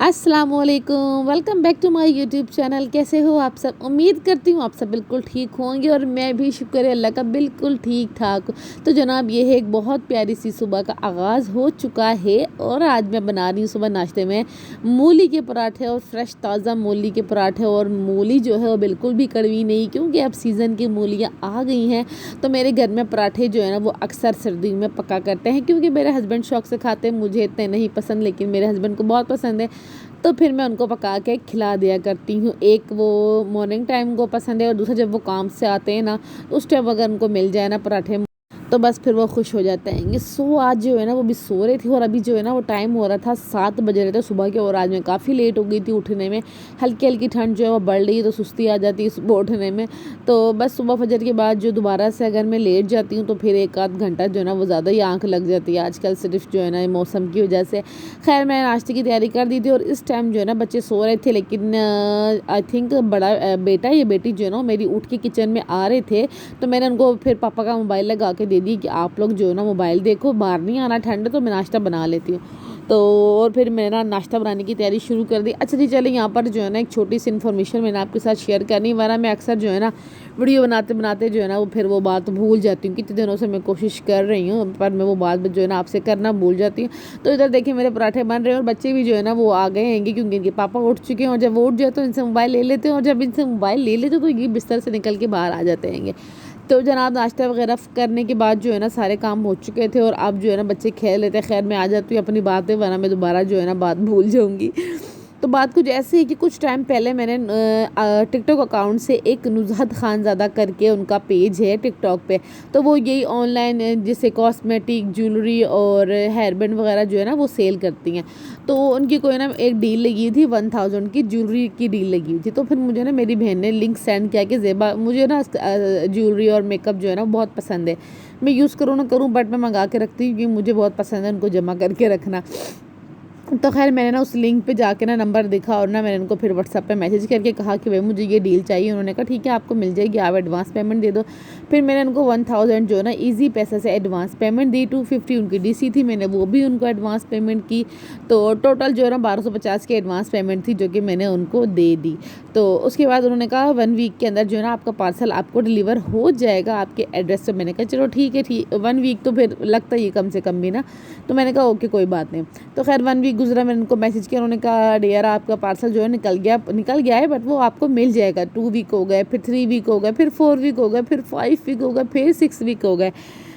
अस्सलामुअलैकुम, welcome back to my YouTube channel. कैसे हो आप सब? उम्मीद करती हूँ आप सब बिल्कुल ठीक होंगे और मैं भी शुक्र है अल्लाह का बिल्कुल ठीक ठाक। तो जनाब ये है एक बहुत प्यारी सी सुबह का आगाज़ हो चुका है और आज मैं बना रही हूँ सुबह नाश्ते में मूली के पराठे और फ्रेश ताज़ा मूली के पराठे। और मूली जो है वो बिल्कुल भी कड़वी नहीं, क्योंकि अब सीज़न की मूलियाँ आ गई हैं। तो मेरे घर में पराठे जो है ना वो अक्सर सर्दियों में पका करते हैं, क्योंकि मेरे हस्बैंड शौक से खाते हैं, मुझे इतने नहीं पसंद, लेकिन मेरे हस्बैंड को बहुत पसंद है। तो फिर मैं उनको पका के खिला दिया करती हूँ। एक वो मॉर्निंग टाइम को पसंद है और दूसरा जब वो काम से आते हैं ना उस टाइम अगर उनको मिल जाए ना पराठे तो बस फिर वो खुश हो जाते हैं। सो आज जो है ना वो भी सो रहे थे और अभी जो है ना वो टाइम हो रहा था 7 बज रहे थे सुबह के। और आज मैं काफ़ी लेट हो गई थी उठने में। हल्की हल्की ठंड जो है वो बढ़ रही है तो सुस्ती आ जाती है सुबह उठने में। तो बस सुबह फजर के बाद जो दोबारा से अगर मैं लेट जाती हूँ तो फिर एक आध घंटा जो है ना वो ज़्यादा ही आँख लग जाती है आजकल, सिर्फ जो है ना मौसम की वजह से। खैर मैं नाश्ते की तैयारी कर दी थी और इस टाइम जो है ना बच्चे सो रहे थे, लेकिन आई थिंक बड़ा बेटा या बेटी जो है ना मेरी उठ के किचन में आ रहे थे। तो मैंने उनको फिर पापा का मोबाइल लगा के दे दी कि आप लोग जो है ना मोबाइल देखो, बाहर नहीं आना, ठंड तो मैं नाश्ता बना लेती हूँ। तो और फिर मैंने ना नाश्ता बनाने की तैयारी शुरू कर दी। अच्छा जी चले, यहाँ पर जो है ना एक छोटी सी इन्फॉर्मेशन मैंने आपके साथ शेयर करनी, वरना मैं अक्सर जो है ना वीडियो बनाते बनाते जो है ना वो फिर वो बात भूल जाती हूँ। कितने दिनों से मैं कोशिश कर रही हूँ पर मैं वो बात जो है ना आपसे करना भूल जाती हूँ। तो इधर देखिए मेरे पराठे बन रहे हैं और बच्चे भी जो है ना वो आ गए हैं, क्योंकि इनके पापा उठ चुके हैं। और जब वो उठ जाए तो इनसे मोबाइल ले लेते हैं और जब इनसे मोबाइल ले लेते तो ये बिस्तर से निकल के बाहर आ जाते हैं। तो जनाब नाश्ता वगैरह करने के बाद जो है ना सारे काम हो चुके थे और अब जो है ना बच्चे खेल लेते हैं। खैर मैं आ जाती हूँ अपनी बातें, वरना मैं दोबारा जो है ना बात भूल जाऊँगी। तो बात कुछ ऐसी है कि कुछ टाइम पहले मैंने टिकटॉक अकाउंट से एक नुज़हत खानज़ादा करके उनका पेज है टिकटॉक पे। तो वो यही ऑनलाइन जैसे कॉस्मेटिक, ज्वेलरी और हेयर बैंड वगैरह जो है ना वो सेल करती हैं। तो उनकी कोई ना एक डील लगी थी 1000 की ज्वेलरी की डील लगी हुई थी। तो फिर मुझे ना मेरी बहन ने लिंक सेंड किया कि ज़ेबा मुझे ना ज्वेलरी और मेकअप जो है ना बहुत पसंद है, मैं यूज़ करूँ ना करूँ बट मैं मंगा के रखती हूँ क्योंकि मुझे बहुत पसंद है उनको जमा करके रखना। तो खैर मैंने ना उस लिंक पे जाके ना नंबर देखा और ना मैंने उनको फिर व्हाट्सएप पे मैसेज करके कहा कि भाई मुझे ये डील चाहिए। उन्होंने कहा ठीक है आपको मिल जाएगी, आप एडवांस पेमेंट दे दो। फिर मैंने उनको 1000 जो है ना इजी पैसे से एडवांस पेमेंट दी। 250 उनकी डीसी थी, मैंने वो भी उनको एडवांस पेमेंट की। तो टोटल जो है ना 1250 की एडवांस पेमेंट थी जो कि मैंने उनको दे दी। तो उसके बाद उन्होंने कहा 1 वीक के अंदर जो है ना आपका पार्सल आपको डिलीवर हो जाएगा आपके एड्रेस पे। मैंने कहा चलो ठीक है, ठीक 1 वीक तो फिर लगता ही कम से कम भी ना। तो मैंने कहा ओके कोई बात नहीं। तो खैर 1 वीक गुजरा, मैंने उनको मैसेज किया, उन्होंने कहा डियर आपका पार्सल जो है निकल गया है बट वो आपको मिल जाएगा। 2 वीक हो गए, फिर 3 वीक हो गए, फिर 4 वीक हो गए, फिर 5 वीक हो गए, फिर 6 वीक हो गए।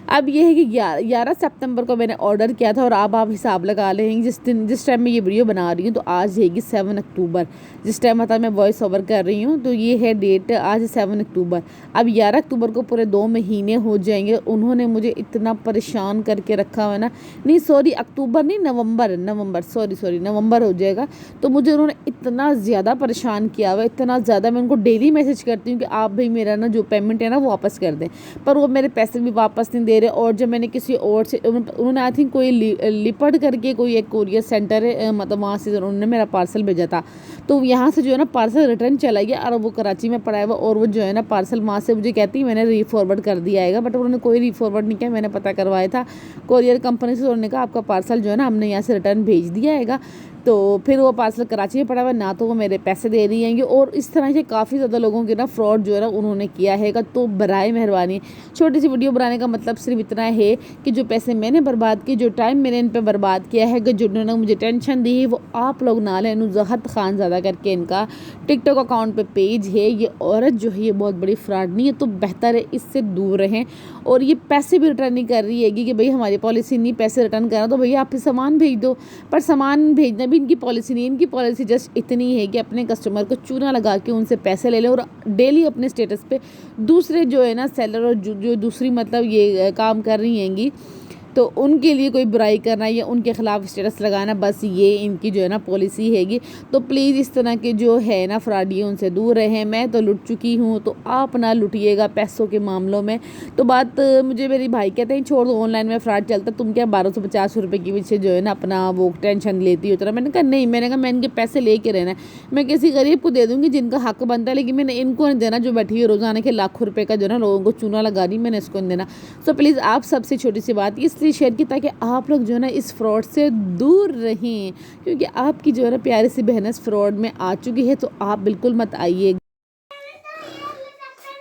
अब ये है कि 11 सितंबर को मैंने ऑर्डर किया था और अब आप हिसाब लगा लें जिस टाइम मैं ये वीडियो बना रही हूँ तो आज रहेगी 7 अक्टूबर। जिस टाइम मतलब मैं वॉइस ओवर कर रही हूँ तो ये है डेट, आज 7 अक्टूबर। अब 11 अक्टूबर को पूरे 2 महीने हो जाएंगे। उन्होंने मुझे इतना परेशान करके रखा हुआ है ना, नहीं सॉरी अक्टूबर नहीं, नवंबर सॉरी नवंबर हो जाएगा। तो मुझे उन्होंने इतना ज़्यादा परेशान किया हुआ, इतना ज़्यादा। मैं उनको डेली मैसेज करती हूँ कि आप भाई मेरा ना जो पेमेंट है ना वो वापस कर दें, पर वो मेरे पैसे भी वापस नहीं दे रहे। और जब मैंने किसी और से उन्होंने आई थिंक कोई लिपट करके कोई एक कोरियर सेंटर है, मतलब वहाँ से उन्होंने मेरा पार्सल भेजा था। तो यहाँ से जो है ना पार्सल रिटर्न चला गया और वो कराची में पड़ा हुआ। और वो जो है ना पार्सल वहाँ से मुझे कहती है मैंने रीफॉरवर्ड कर दिया है, बट उन्होंने कोई रीफॉरवर्ड नहीं किया। मैंने पता करवाया था कोरियर कंपनी से, उन्होंने कहा आपका पार्सल जो है ना हमने यहाँ से रिटर्न भेज दिया है। तो फिर वो पार्सल कराची में पड़ा हुआ, ना तो वो मेरे पैसे दे रही हैं। और इस तरह से काफ़ी ज़्यादा लोगों के ना फ्रॉड जो है ना उन्होंने किया है। तो बराए मेहरबानी छोटी सी वीडियो बनाने का मतलब सिर्फ इतना है कि जो पैसे मैंने बर्बाद किए, जो टाइम मैंने इन पर बर्बाद किया है, जो उन्होंने मुझे टेंशन दी है, वो आप लोग ना लें। नुज़हत खानज़ादा करके इनका टिकटॉक अकाउंट पे पेज है। ये औरत जो है ये बहुत बड़ी फ्रॉड नहीं है, तो बेहतर है इससे दूर रहें। और ये पैसे भी रिटर्न नहीं कर रही है कि भाई हमारी पॉलिसी नहीं पैसे रिटर्न करना, तो भैया आप फिर सामान भेज दो। पर सामान भेजना भी इनकी पॉलिसी नहीं, इनकी पॉलिसी जस्ट इतनी है कि अपने कस्टमर को चूना लगा के उनसे पैसे ले लें और डेली अपने स्टेटस पे दूसरे जो है ना सेलर और जो दूसरी मतलब ये काम कर रही हैंगी तो उनके लिए कोई बुराई करना या उनके ख़िलाफ़ स्टेटस लगाना, बस ये इनकी जो है ना पॉलिसी हैगी। तो प्लीज़ इस तरह के जो है ना फ्रॉडी उनसे दूर रहें। मैं तो लुट चुकी हूँ, तो आप ना लुटिएगा पैसों के मामलों में। तो बात मुझे मेरी भाई कहते हैं छोड़ दो, ऑनलाइन में फ्रॉड चलता, तुम क्या 1250 रुपये की पीछे जो है ना अपना वो टेंशन लेती हो। तो मैंने कहा नहीं, मैंने कहा मैं इनके पैसे लेके रहना है, मैं किसी गरीब को दे दूँगी जिनका हक बनता है, लेकिन मैंने इनको नहीं देना जो बैठी हुई रोज़ाना के लाखों रुपये का जो है ना लोगों को चूना लगा रही, मैंने इसको नहीं देना। सो प्लीज़ आप सबसे छोटी सी बात इसलिए इसलिए शेयर की ताकि आप लोग जो है ना इस फ्रॉड से दूर रहें, क्योंकि आपकी जो है ना प्यारी सी बहन इस फ्रॉड में आ चुकी है, तो आप बिल्कुल मत आइए।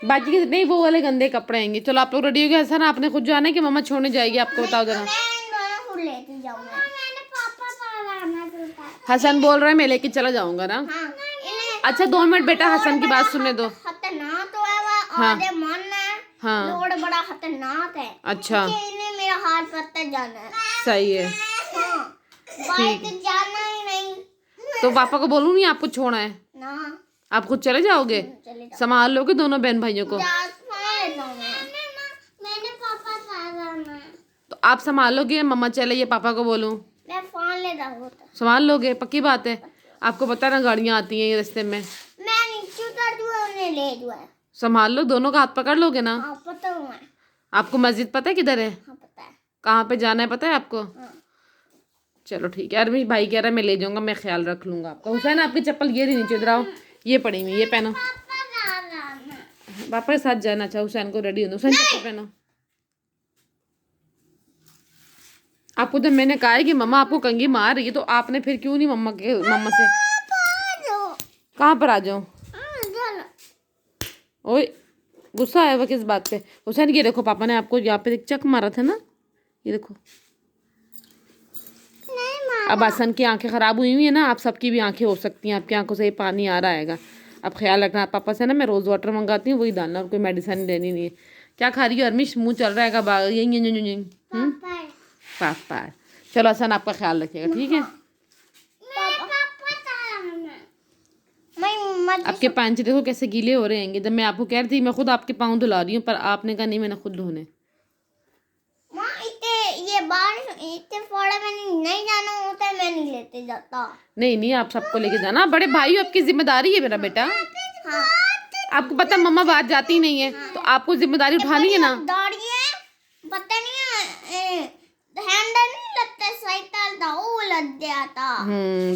बाकी के नहीं वो वाले गंदे कपड़े आएंगे। चलो आप लोग रेडी हो गए? हसन आपने खुद जाना है कि मम्मा छोड़ने जाएगी आपको? बताओ जरा। हसन बोल रहा है मैं लेके चला जाऊंगा ना। अच्छा 2 मिनट बेटा हसन की बात सुनने दो। खतरनाक तो है वो, आधे मन है। हाँ लोड बड़ा खतरनाक है। अच्छा इन्हें मेरा हाथ पत्ता जाना है। सही है। हाँ, बाइक जाना ही नहीं। तो पापा को बोलूं नहीं आपको छोड़ना है ना, आप खुद चले जाओगे? चले जाओ। संभाल लोगे दोनों बहन भाइयों को? मैंने पापा सारा तो आप संभाल लोगे? मम्मा चले ये पापा को बोलूं? मैं फोन ले रहा संभाल लोगे? पक्की बात है? आपको पता ना गाड़ियां आती हैं ये रास्ते में। मैं नीचे उतर दूँ उन्हें ले दूँ। संभाल लो, दोनों का हाथ पकड़ लोगे ना? हाँ पता है। आपको मस्जिद पता है किधर है? हाँ पता है। कहाँ पे जाना है पता है आपको? हाँ। चलो ठीक है। अरविश भाई कह रहा है मैं ले जाऊंगा, मैं ख्याल रख लूंगा आपका। हुसैन आपकी चप्पल ये रही नीचे, इधर आओ, ये पड़ी हुई, ये पहनो। पापा के साथ जाना। अच्छा हुसैन को रेडी होना। हुसैन चप्पल पहनो। आपको जब मैंने कहा है कि मम्मा आपको कंघी मार रही है, तो आपने फिर क्यों नहीं मम्मा से? कहाँ पर आ जाऊं? ओए गुस्सा आया हुआ किस बात पे? हुसैन ये देखो पापा ने आपको यहाँ पे एक चक मारा था ना, ये देखो। अब हसन की आंखें खराब हुई हुई है ना, आप सबकी भी आंखें हो सकती हैं, आपकी आंखों से ही पानी आ रहा है। अब ख्याल रखना पापा से ना, मैं रोज़ वाटर मंगाती हूँ वही डालना, और कोई मेडिसिन लेनी नहीं है। क्या खा रही हो अरमिश? मुँह चल रहा है यही पापा। चलो हसन आपका ख्याल रखिएगा ठीक है? आपके पांचे देखो कैसे गीले हो रहे हैं। जब मैं आपको कह रही थी मैं खुद आपके पाँव धुला रही हूँ, पर आपने कहा नहीं मैंने खुद धोने। ये बारिश इतने फोड़े में नहीं जाना होता है, मैं नहीं लेते जाता। नहीं आप सबको लेके जाना, बड़े भाई आपकी जिम्मेदारी है मेरा बेटा। हाँ। आपको पता मम्मा बात जाती नहीं है, तो आपको जिम्मेदारी उठानी है ना। पता नहीं हैंडल नहीं लगता, साइकिल था वो लग गया था।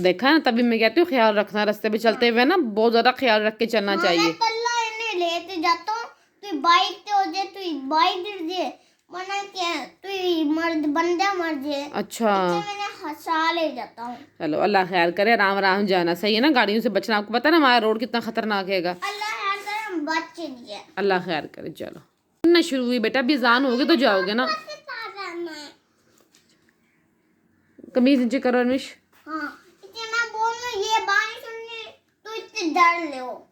देखा ना, तभी मैं कहती हूँ ख्याल रखना, रास्ते पे चलते हुए ना बहुत ज्यादा ख्याल रख के चलना चाहिए। मैं लेते जाता हूँ, तू बाइक पे हो जाए, तू बाइक गिर जाए, मना क्या तू मर्द बंदा मर जाए। अच्छा मैंने हंसा ले जाता हूँ। चलो अल्लाह खैर करे, आराम जाना सही है ना, गाड़ियों से बचना। आपको पता है ना हमारा रोड कितना खतरनाक है। अल्लाह खैर करे। चलो ना शुरू हुई बेटा, अभी अज़ान होगी तो जाओगे ना। कमीज नीचे करो अरमिश। हाँ, मैं बोल रहा हूँ ये बात सुनने तो इतने डर ले हो।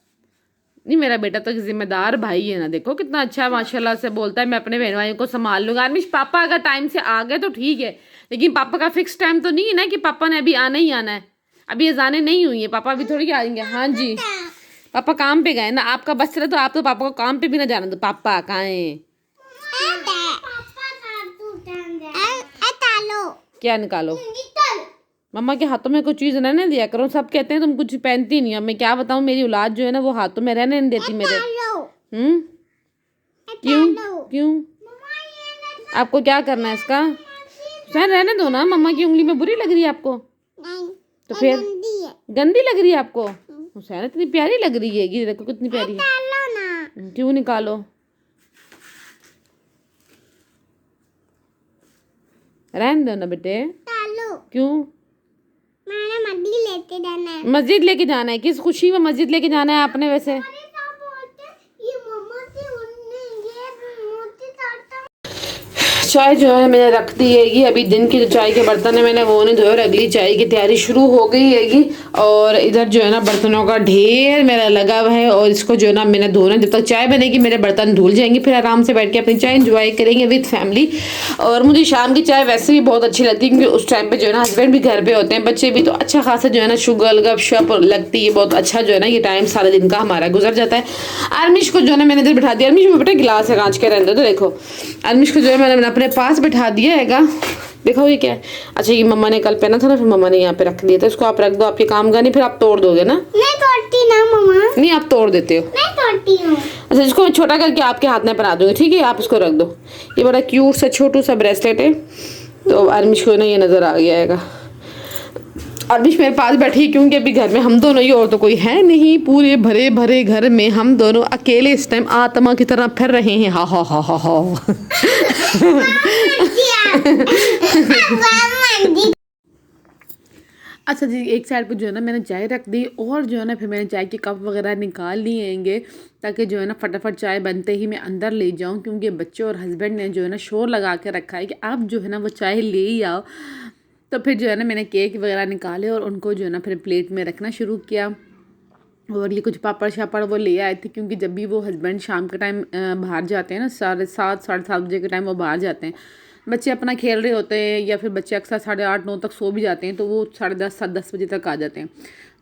नहीं मेरा बेटा तो जिम्मेदार भाई है ना, देखो कितना अच्छा माशाल्लाह से बोलता है, मैं अपने बहन भाइयों को संभाल लूंगा। अरमिश पापा अगर टाइम से आ गए तो ठीक है, लेकिन पापा का फिक्स टाइम तो नहीं है ना कि पापा ने अभी आना ही आना है। अभी अज़ानें नहीं हुई है, पापा अभी थोड़ी आएंगे। हाँ जी पापा काम पे गए ना, आपका बस चले तो आप तो पापा को काम पे भी ना जाना दो। पापा कहाँ हैं? क्या निकालो? मम्मा के हाथों में कुछ चीज़ रहने दिया करो। सब कहते हैं तुम कुछ पहनती नहीं। अब मैं क्या बताऊँ, मेरी औलाद जो है ना वो हाथों में रहने नहीं देती मेरे। क्यों आपको क्या करना है इसका? शायद रहने दो ना, मम्मा की उंगली में बुरी लग रही है आपको? नहीं, तो फिर गंदी लग रही है आपको? हुसैन इतनी प्यारी लग रही है, देखो कितनी प्यारी है। क्यों निकालो? रहने दो ना बेटे। क्यों? मैंने मस्जिद लेके जाना है। मस्जिद लेके जाना है? किस खुशी में मस्जिद लेके जाना है आपने वैसे? चाय जो है मैंने रख दी हैगी, अभी दिन की जो चाय के बर्तन है मैंने वो नहीं धोए और अगली चाय की तैयारी शुरू हो गई हैगी। और इधर जो है ना बर्तनों का ढेर मेरा लगा हुआ है, और इसको जो है ना मैंने धोना। जब तक चाय बनेगी मेरे बर्तन धुल जाएंगे, फिर आराम से बैठ के अपनी चाय इंजॉय करेंगे विद फैमिली। और मुझे शाम की चाय वैसे भी बहुत अच्छी लगती है, क्योंकि उस टाइम पर जो है ना हस्बैंड भी घर पर होते हैं, बच्चे भी, तो अच्छा खासा जो है ना शुगर गपशप लगती है। बहुत अच्छा जो है ना ये टाइम सारे दिन का हमारा गुजर जाता है। अरमिश को जो है ना मैंने इधर बिठा दिया। अरमिश में बेटा गिलास है कांच के, रहने दो। देखो अरमिश को जो है मैंने अपने पास बिठा दिया हैगा। देखो ये क्या है? अच्छा ये मम्मा ने कल पहना था ना, फिर मम्मा ने यहाँ पे रख दिया था। इसको आप रख दो, आपके काम का नहीं, फिर आप तोड़ दोगे ना। मैं तोड़ती ना मम्मा। नहीं आप तोड़ देते हो। मैं तोड़ती हूँ। अच्छा इसको मैं छोटा करके आपके हाथ में पहना दूंगी, ठीक है? आप इसको रख दो। ये बड़ा क्यूट सा छोटू सा ब्रेसलेट है, तो अरमिश को ना ये नजर आ गया हैगा। अभी मेरे पास बैठी क्योंकि अभी घर में हम दोनों ही और तो कोई है नहीं, पूरे भरे भरे घर में हम दोनों अकेले इस टाइम आत्मा की तरह फिर रहे हैं। हा हा हा हा हा। अच्छा जी, एक साइड पे जो है ना मैंने चाय रख दी और जो है ना फिर मैंने चाय के कप वगैरह निकाल लिएंगे ताकि जो है ना फटाफट चाय बनते ही मैं अंदर ले जाऊं, क्योंकि बच्चे और हस्बैंड ने जो है ना शोर लगा के रखा है कि आप जो है ना वो चाय ले ही आओ। तो फिर जो है ना मैंने केक वगैरह निकाले और उनको जो है ना फिर प्लेट में रखना शुरू किया। और ये कुछ पापड़ शापड़ वो ले आए थे, क्योंकि जब भी वो हस्बैंड शाम के टाइम बाहर जाते हैं ना 7:30 7:30 बजे के टाइम वो बाहर जाते हैं, बच्चे अपना खेल रहे होते हैं या फिर बच्चे अक्सर 8:30 9 तक सो भी जाते हैं, तो वो 10:30 10 बजे तक आ जाते हैं।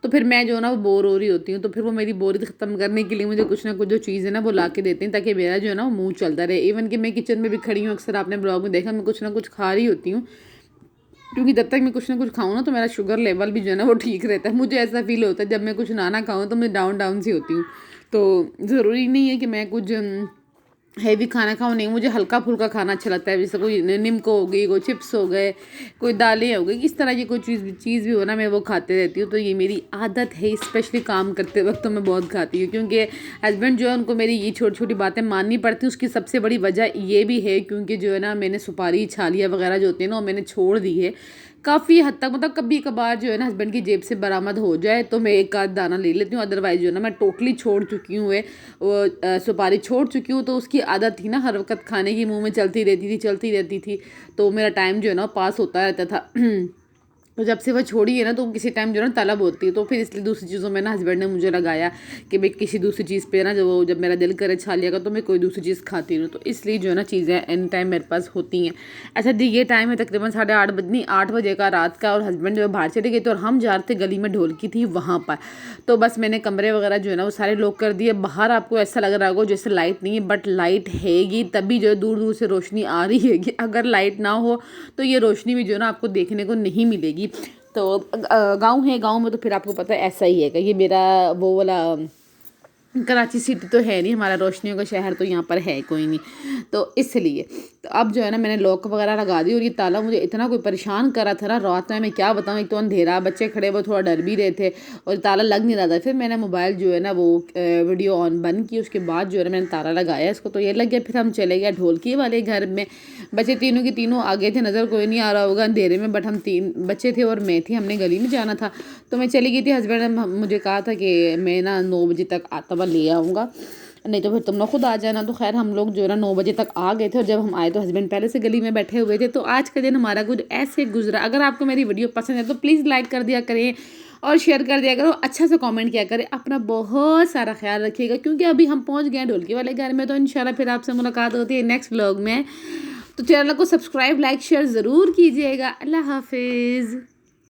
तो फिर मैं जो है ना वो बोर हो रही होती हूँ, तो फिर वो मेरी बोरियत ख़त्म करने के लिए मुझे कुछ ना कुछ जो चीज़ है ना वो ला के देते हैं ताकि मेरा जो है ना वो मुँह चलता रहे। इवन कि मैं किचन में भी खड़ी हूँ, अक्सर आपने ब्लॉग में देखा मैं कुछ ना कुछ खा रही होती हूँ, क्योंकि जब तक मैं कुछ ना कुछ खाऊँ ना तो मेरा शुगर लेवल भी जो है ना वो ठीक रहता है। मुझे ऐसा फील होता है जब मैं कुछ ना खाऊँ तो मैं डाउन डाउन सी होती हूँ। तो ज़रूरी नहीं है कि मैं कुछ हैवी खाना खाऊँ, नहीं, मुझे हल्का फुल्का खाना अच्छा लगता है। जैसे कोई निमको हो गई, कोई चिप्स हो गए, कोई दालें हो गई, इस तरह की कोई चीज़ भी हो ना मैं वो खाते रहती हूँ। तो ये मेरी आदत है, स्पेशली काम करते वक्त तो मैं बहुत खाती हूँ, क्योंकि हस्बैंड जो है उनको मेरी ये छोटी छोटी बातें माननी पड़ती हैं। उसकी सबसे बड़ी वजह ये भी है क्योंकि जो है ना मैंने सुपारी छालियाँ वगैरह जो होती है ना वो मैंने छोड़ दी है काफ़ी हद तक। मतलब कभी कभार जो है ना हस्बैंड की जेब से बरामद हो जाए तो मैं एक आध दाना ले लेती हूँ, अदरवाइज जो है ना मैं टोटली छोड़ चुकी हूँ। वो सुपारी छोड़ चुकी हूँ। तो उसकी आदत थी ना हर वक्त खाने की, मुंह में चलती रहती थी, तो मेरा टाइम जो है ना पास होता रहता था। तो जब से वह छोड़ी है ना तो किसी टाइम जो है ना तलब होती है, तो फिर इसलिए दूसरी चीज़ों में ना हस्बैंड ने मुझे लगाया कि मैं किसी दूसरी चीज़ पे ना जब मेरा दिल करे छालिया का तो मैं कोई दूसरी चीज़ खाती हूँ। तो इसलिए जो है ना चीज़ें एन टाइम मेरे पास होती हैं। अच्छा जी, ये टाइम है तकरीबन 8:30 बजे, नहीं 8 बजे का रात का, और हस्बैंड जो है बाहर चले गए थे और हम जा रहे थे गली में ढोलकी थी वहाँ पर। तो बस मैंने कमरे वगैरह जो है ना वो सारे लॉक कर दिए। बाहर आपको ऐसा लग रहा होगा जैसे लाइट नहीं है, बट लाइट हैगी, तभी जो है दूर दूर से रोशनी आ रही हैगी। अगर लाइट ना हो तो ये रोशनी भी जो है ना आपको देखने को नहीं मिलेगी। तो गांव है, गांव में तो फिर आपको पता है ऐसा ही है कि ये मेरा वो वाला कराची सिटी तो है नहीं, हमारा रोशनियों का शहर तो यहाँ पर है कोई नहीं, तो इसलिए तो अब जो है ना मैंने लॉक वगैरह लगा दी। और ये ताला मुझे इतना कोई परेशान कर रहा था ना रात में, मैं क्या बताऊँ, एक तो अंधेरा, बच्चे खड़े वो थोड़ा डर भी रहे थे और ताला लग नहीं रहा था। फिर मैंने मोबाइल जो है ना वो वीडियो ऑन बंद की, उसके बाद जो है ना मैंने ताला लगाया इसको, तो ये लग गया। फिर हम चले गए ढोलकी वाले घर में। बच्चे तीनों के तीनों आ गए थे, नज़र कोई नहीं आ रहा होगा अंधेरे में, बट हम 3 बच्चे थे और मैं थी, हमने गली में जाना था तो मैं चली गई थी। हस्बैंड ने मुझे कहा था कि मैं ना 9 बजे तक आता हुआ ले आऊँगा, नहीं तो फिर तुम लोग खुद आ जाना। तो खैर हम लोग जो है ना 9 बजे तक आ गए थे, और जब हम आए तो हस्बैंड पहले से गली में बैठे हुए थे। तो आज का दिन हमारा कुछ ऐसे गुजरा। अगर आपको मेरी वीडियो पसंद है तो प्लीज़ लाइक कर दिया करें और शेयर कर दिया करो, अच्छा सा कमेंट किया करें। अपना बहुत सारा ख्याल रखिएगा, क्योंकि अभी हम पहुंच गए हैं ढोलकी वाले घर में। तो इंशाल्लाह फिर आपसे मुलाकात होती है नेक्स्ट व्लॉग में। तो चैनल को सब्सक्राइब, लाइक, शेयर ज़रूर कीजिएगा। अल्लाह हाफिज़।